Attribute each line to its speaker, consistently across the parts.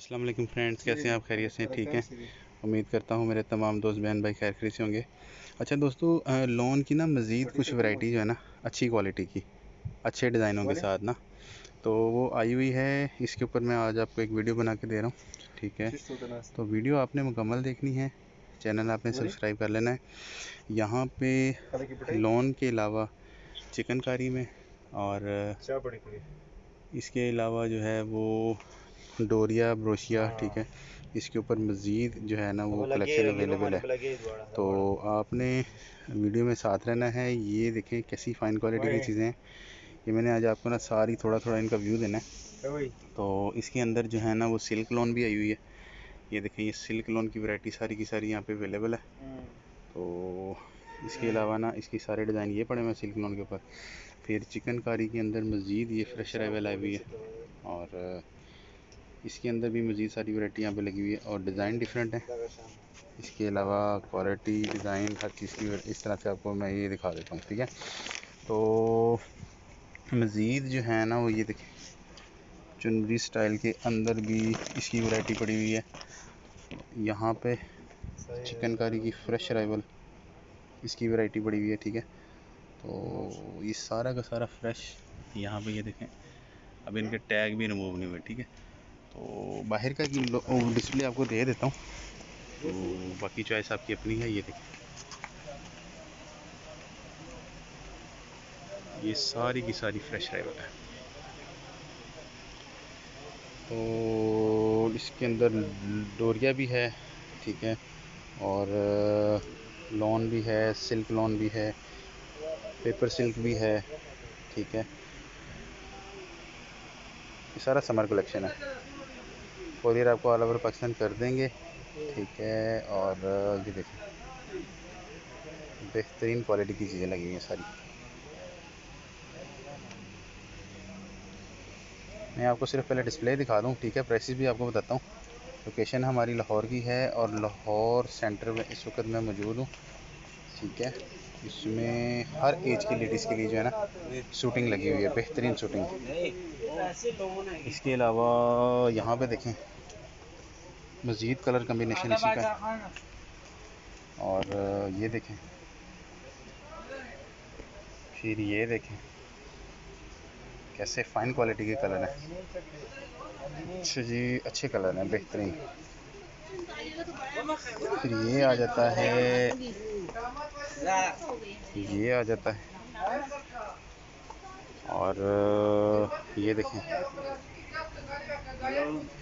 Speaker 1: अस्सलाम वालेकुम फ्रेंड्स, कैसे हैं आप? खैरियत से? ठीक हैं। उम्मीद करता हूँ मेरे तमाम दोस्त बहन भाई खैर खैरियत से होंगे। अच्छा दोस्तों, लोन की ना मज़ीद कुछ वैरायटी जो है ना अच्छी क्वालिटी की, अच्छे डिज़ाइनों के साथ ना, तो वो आई हुई है। इसके ऊपर मैं आज आपको एक वीडियो बना के दे रहा हूँ, ठीक है। तो वीडियो आपने मुकम्मल देखनी है, चैनल आपने सब्सक्राइब कर लेना है। यहाँ पे लोन के अलावा चिकनकारी में और इसके अलावा जो है वो डोरिया ब्रोशिया, ठीक है। इसके ऊपर मज़ीद जो है ना वो कलेक्शन अवेलेबल है, तो आपने वीडियो में साथ रहना है। ये देखें कैसी फ़ाइन क्वालिटी की चीज़ें हैं। ये मैंने आज आपको ना सारी थोड़ा थोड़ा इनका व्यू देना है। तो इसके अंदर जो है ना वो सिल्क लोन भी आई हुई है। ये देखें, ये सिल्क लोन की वैरायटी सारी की सारी यहाँ पे अवेलेबल है। तो इसके अलावा ना इसकी सारे डिज़ाइन ये पड़े हुए हैं सिल्क लोन के ऊपर। फिर चिकनकारी के अंदर मज़ीद ये फ्रेश अराइवल आई हुई है, और इसके अंदर भी मज़ीद सारी वैरायटी यहाँ पे लगी हुई है और डिज़ाइन डिफरेंट है। इसके अलावा क्वालिटी, डिज़ाइन, हर चीज़ की इस तरह से आपको मैं ये दिखा देता हूँ, ठीक है। तो मज़ीद जो है ना वो ये देखिए, चुनरी स्टाइल के अंदर भी इसकी वैरायटी पड़ी हुई है। यहाँ पे चिकनकारी की फ्रेश अराइवल इसकी वैरायटी पड़ी हुई है, ठीक है। तो ये सारा का सारा फ्रेश यहाँ पे ये देखें, अब इनके टैग भी रिमूव नहीं हुए, ठीक है। तो बाहर का डिस्प्ले आपको दे देता हूँ, तो बाकी चॉइस आपकी अपनी है। ये देखिए, ये सारी की सारी फ्रेश अराइवल है। तो इसके अंदर डोरिया भी है, ठीक है, और लॉन भी है, सिल्क लॉन भी है, पेपर सिल्क भी है, ठीक है। ये सारा समर कलेक्शन है। कोरियर आपको ऑल ओवर पाकिस्तान कर देंगे, ठीक है। और ये देखिए, बेहतरीन क्वालिटी की चीज़ें लगी हुई हैं सारी। मैं आपको सिर्फ पहले डिस्प्ले दिखा दूं, ठीक है। प्राइसेस भी आपको बताता हूँ। लोकेशन हमारी लाहौर की है और लाहौर सेंटर में इस वक्त मैं मौजूद हूँ, ठीक है। इसमें हर एज की लेडीज़ के लिए जो है ना शूटिंग लगी हुई है, बेहतरीन शूटिंग। इसके अलावा यहाँ पे देखें मज़ीद कलर कम्बिनेशन इसी का है। और ये देखें, फिर ये देखें कैसे फ़ाइन क्वालिटी के कलर हैं। अच्छा जी, अच्छे कलर हैं, बेहतरीन। फिर ये आ जाता है, ये आ जाता है। और ये देखें,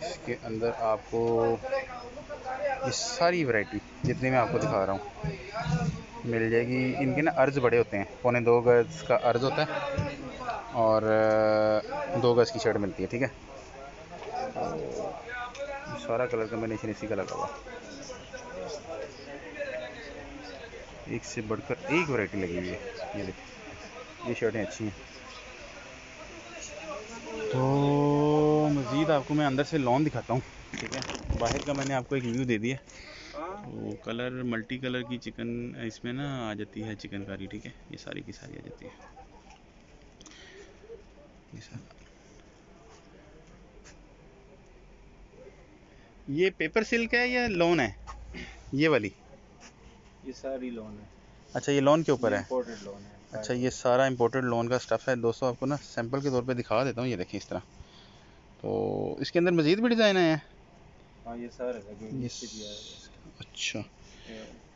Speaker 1: इसके अंदर आपको ये सारी वैरायटी जितनी मैं आपको दिखा रहा हूँ मिल जाएगी। इनके ना अर्ज़ बड़े होते हैं, 2.25 गज का अर्ज़ होता है और 2 गज की शर्ट मिलती है, ठीक है। तो सारा कलर कम्बिनेशन इसी का लगा हुआ, एक से बढ़कर एक वैरायटी लगी हुई है। ये देखिए, ये शर्टें अच्छी हैं। तो मज़ीद आपको मैं अंदर से लॉन दिखाता हूँ, ठीक है। बाहर का मैंने आपको एक व्यू दे दिया। तो कलर, मल्टी कलर की चिकन इसमें ना आ जाती है चिकनकारी, ठीक है। ये सारी की सारी आ जाती है, ये सारा। ये पेपर सिल्क है या लॉन है ये वाली?
Speaker 2: ये सारी लोन है।
Speaker 1: अच्छा, ये लॉन के ऊपर है।
Speaker 2: इंपोर्टेड लोन है।
Speaker 1: अच्छा, ये सारा इंपोर्टेड लॉन का स्टफ़ है दोस्तों। आपको ना सैंपल के तौर पे दिखा देता हूँ, ये देखिए इस तरह। तो इसके अंदर मज़ीद भी डिज़ाइन आए हैं।
Speaker 2: हाँ, ये सारे लगे
Speaker 1: ये
Speaker 2: नीचे भी आए।
Speaker 1: अच्छा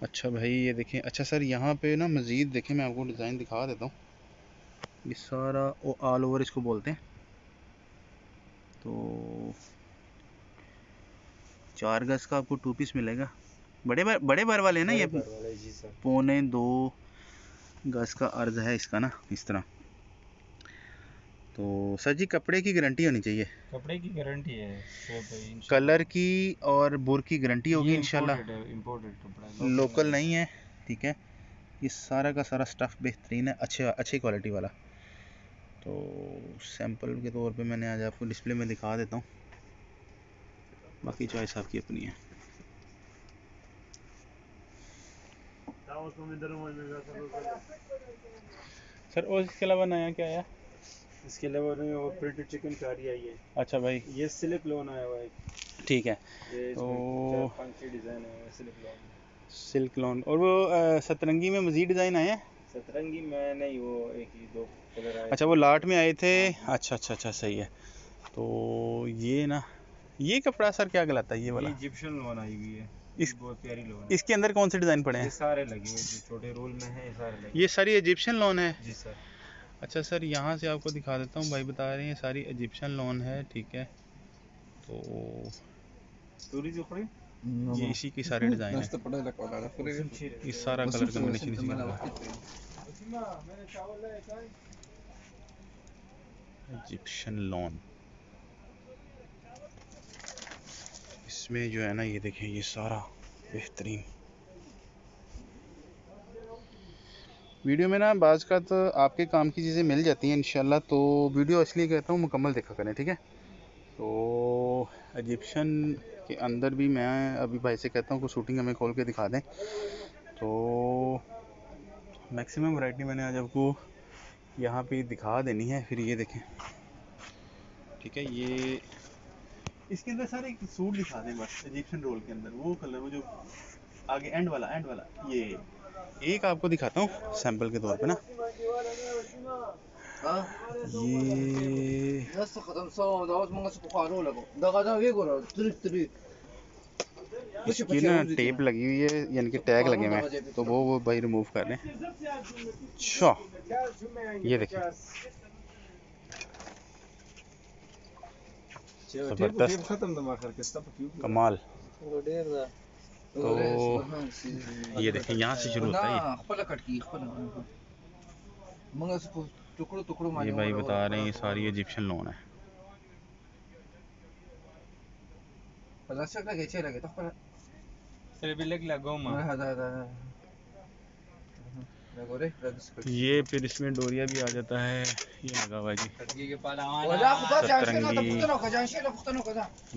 Speaker 1: अच्छा भाई, ये देखें। अच्छा सर, यहाँ पे ना मज़ीद देखें, मैं आपको डिज़ाइन दिखा देता हूँ। ये सारा ऑल ओवर इसको बोलते हैं। तो 4 गज का आपको 2 पीस मिलेगा। बड़े बार वाले हैं ना ये?
Speaker 2: जी सर।
Speaker 1: 2.25 गज का अर्ज है इसका ना, इस तरह। तो सर जी, कपड़े की गारंटी होनी चाहिए।
Speaker 2: कपड़े की गारंटी है सब,
Speaker 1: कलर की और बुर की गारंटी होगी इंशाल्लाह।
Speaker 2: इंपोर्टेड कपड़ा
Speaker 1: लोकल नहीं है, ठीक है। ये सारा का सारा स्टफ़ बेहतरीन है, अच्छी क्वालिटी वाला। तो सैंपल के तौर पे मैंने आज आपको डिस्प्ले में दिखा देता हूँ, बाकी चॉइस आपकी अपनी है। सर, और इसके अलावा नया क्या आया?
Speaker 2: इसके अलावा वो प्रिंटेड चिकन कारी आई है।
Speaker 1: अच्छा भाई,
Speaker 2: ये सिल्क लोन आया हुआ है।
Speaker 1: ठीक है।
Speaker 2: ये
Speaker 1: तो
Speaker 2: इसमें 4-5 डिज़ाइन है सिल्क लॉन में।
Speaker 1: सिल्क लॉन और वो सतरंगी में मज़ीद डिज़ाइन आए हैं?
Speaker 2: सतरंगी में नहीं, वो एक ही 2 कलर आए
Speaker 1: अच्छा
Speaker 2: थे।
Speaker 1: वो लाट में आए थे।
Speaker 2: हाँ।
Speaker 1: अच्छा अच्छा अच्छा, सही है। तो ये ना, ये कपड़ा सर क्या कहलाता है ये
Speaker 2: ये
Speaker 1: वाला?
Speaker 2: इजिप्शियन लोन आई हुई है,
Speaker 1: इस
Speaker 2: बहुत प्यारी लोन है।
Speaker 1: इसके अंदर कौन से डिज़ाइन पड़े
Speaker 2: ये
Speaker 1: हैं?
Speaker 2: सारे लगे हुए जो छोटे रोल में है, ये सारे लगे
Speaker 1: ये
Speaker 2: हुए
Speaker 1: सारी इजिप्शियन लोन है?
Speaker 2: हैं। जी सर।
Speaker 1: अच्छा सर, यहाँ से आपको दिखा देता हूँ, भाई बता रहे हैं सारी इजिप्शियन लोन है, ठीक है। तो
Speaker 2: टूरी जो खड़ी
Speaker 1: ये इसी के सारे डिज़ाइन है, इस सारा कलर कॉम्बिनेशन इसी के अंदर है। इजिप्शियन लॉन, इसमें जो है ना ये देखें, ये सारा बेहतरीन। वीडियो में ना बाज़ का तो आपके काम की चीज़ें मिल जाती हैं इंशाल्लाह, तो वीडियो इसलिए कहता हूँ मुकम्मल देखा करें, ठीक है। तो इजिप्शियन के अंदर भी मैं अभी भाई से कहता हूँ कुछ शूटिंग हमें खोल के दिखा दें। तो मैक्सिमम वैरायटी मैंने आज आपको यहाँ पे दिखा देनी है। फिर ये देखें, ठीक है, ये इसके अंदर सर एक सूट दिखा दें बस, इजिप्शियन रोल के अंदर वो कलर, वो जो आगे एंड वाला ये एक आपको दिखाता हूँ सैंपल के तौर पे ना। ये इसकी ना टेप लगी हुई है, यानी कि टैग लगे हुए हैं, तो वो भाई रिमूव कर लें। अच्छा ये देखें, ज़बरदस्त, कमाल। तो ये देखें, यहाँ से शुरू होता है ये भाई बता रहे हैं ये सारी इजिप्शियन लोन है। ये फिर इसमें डोरिया भी आ जाता है, ये लगा हुआ है जी, सतरंगी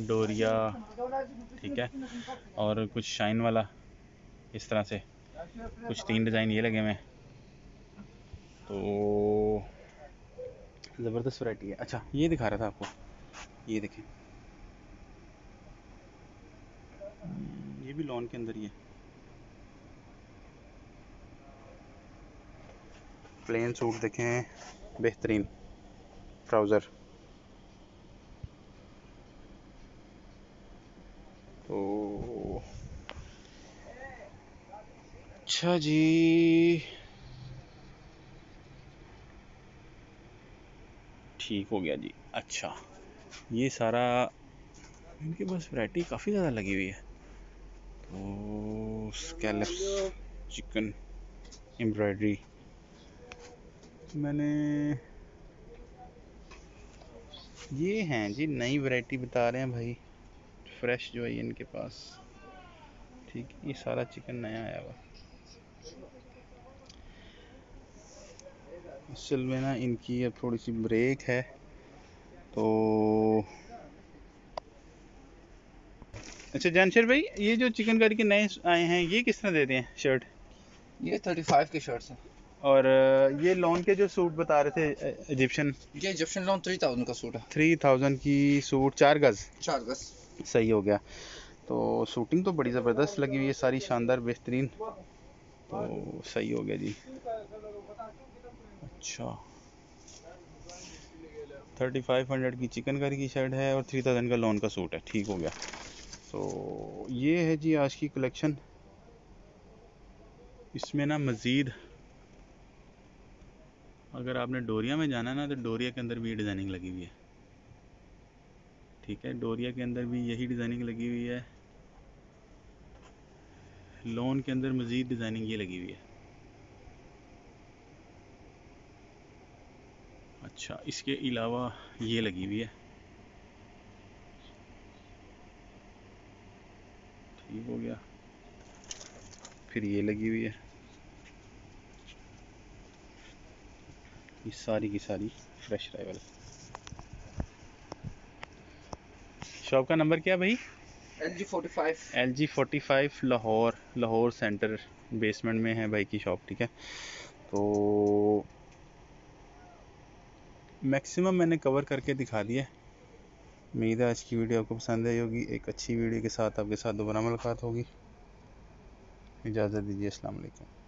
Speaker 1: डोरिया, ठीक है। और कुछ शाइन वाला इस तरह से, कुछ 3 डिज़ाइन ये लगे हुए हैं। तो ज़बरदस्त वैरायटी है। अच्छा ये दिखा रहा था आपको, ये देखें, ये भी लॉन के अंदर ही है, प्लेन सूट देखें, बेहतरीन ट्राउज़र। तो अच्छा जी, ठीक हो गया जी। अच्छा ये सारा इनके पास वैरायटी काफ़ी ज़्यादा लगी हुई है। तो स्कैलप्स, चिकन एम्ब्रॉयडरी, मैंने ये हैं जी, नई वैरायटी बता रहे हैं भाई, फ्रेश जो है ये इनके पास, ठीक है। ये सारा चिकन नया आया हुआ, असल में ना इनकी अब थोड़ी सी ब्रेक है। तो अच्छा जानशर भाई, ये जो चिकनकारी के नए आए हैं ये किस तरह देते हैं शर्ट?
Speaker 3: ये 35 की शर्ट्स है।
Speaker 1: और ये लॉन के जो सूट बता रहे थे इजिप्शियन,
Speaker 3: ये इजिप्शियन लॉन 3000 का सूट है।
Speaker 1: 3000 की सूट, 4 गज,
Speaker 3: 4 गज,
Speaker 1: सही हो गया। तो शूटिंग तो बड़ी ज़बरदस्त लगी हुई है, सारी शानदार बेहतरीन, तो सही हो गया जी। अच्छा 3500 की चिकनकारी की शर्ट है और 3000 का लॉन का सूट है, ठीक हो गया। तो ये है जी आज की कलेक्शन। इसमें ना मज़ीद अगर आपने डोरिया में जाना है ना, तो डोरिया के अंदर भी ये डिज़ाइनिंग लगी हुई है, ठीक है। डोरिया के अंदर भी यही डिज़ाइनिंग लगी हुई है, लॉन के अंदर मज़ीद डिज़ाइनिंग ये लगी हुई है। अच्छा इसके अलावा ये लगी हुई है, ठीक हो गया। फिर ये लगी हुई है, ये सारी की सारी फ्रेश अराइवल। शॉप का नंबर क्या भाई? LG 45 लाहौर सेंटर बेसमेंट में है भाई की शॉप, ठीक है। तो मैक्सिमम मैंने कवर करके दिखा दिया। उम्मीद है आज की वीडियो आपको पसंद आई होगी। एक अच्छी वीडियो के साथ आपके साथ दोबारा मुलाकात होगी। इजाज़त दीजिए। अस्सलाम वालेकुम।